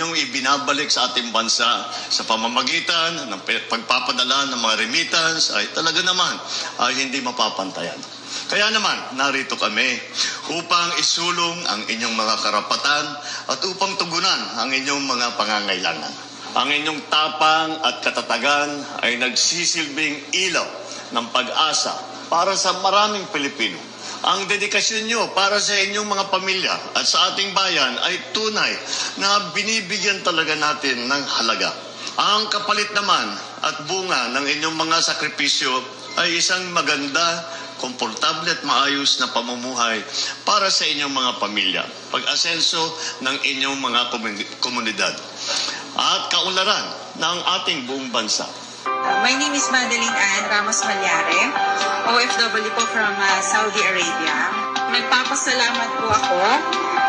inyong ibinabalik sa ating bansa sa pamamagitan ng pagpapadala ng mga remittance ay talaga naman ay hindi mapapantayan. Kaya naman, narito kami upang isulong ang inyong mga karapatan at upang tugunan ang inyong mga pangangailangan. Ang inyong tapang at katatagan ay nagsisilbing ilaw ng pag-asa para sa maraming Pilipino. Ang dedikasyon nyo para sa inyong mga pamilya at sa ating bayan ay tunay na binibigyan talaga natin ng halaga. Ang kapalit naman at bunga ng inyong mga sakripisyo ay isang maganda, komportable at maayos na pamumuhay para sa inyong mga pamilya, pag-asenso ng inyong mga komunidad at kaunlaran ng ating buong bansa. My name is Madeline Ann Ramos Malyare, OFW po from Saudi Arabia. Nagpapasalamat po ako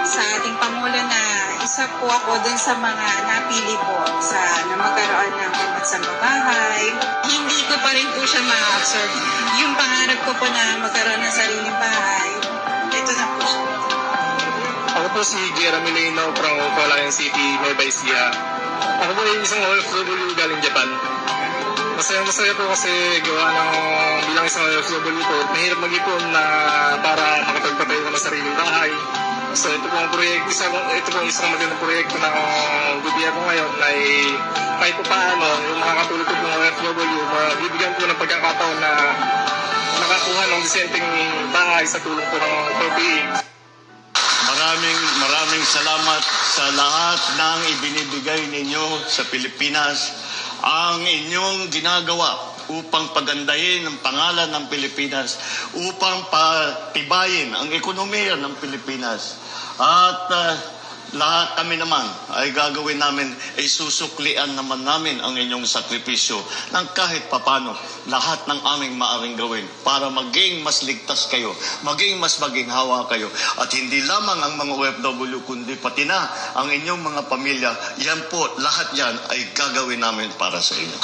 sa ating Pangulo na isa po ako dun sa mga napili po na magkaroon ng pagsambabahay. Hindi ko pa rin po siya ma-absorb. Yung pangarap ko po na magkaroon ng sariling bahay, ito na po siya. Ako po si Jeremy Leno from Calayan City, Nueva Ecija. Ako po ay isang OFW galing Japan. Masaya po kasi gawa ng bilang isang OFW po, mahirap mag-ipon na para makapagpatayo ng sariling bahay. So ito pong isang magandang proyekto ng gobyerno ngayon ay kahit po paano yung makakatulog po ng OFW, bibigyan po ng pagkakataon na nakakuha ng disenteng bahay sa tulong po ng PPE. Maraming salamat sa lahat ng ibinibigay ninyo sa Pilipinas. Ang inyong ginagawa upang pagandahin ang pangalan ng Pilipinas, upang patibayin ang ekonomiya ng Pilipinas. At lahat kami naman ay gagawin namin, ay susuklian naman namin ang inyong sakripisyo ng kahit papano lahat ng aming maaring gawin para maging mas ligtas kayo, maging mas maginhawa kayo. At hindi lamang ang mga OFW, kundi pati na ang inyong mga pamilya. Yan po, lahat yan ay gagawin namin para sa inyo.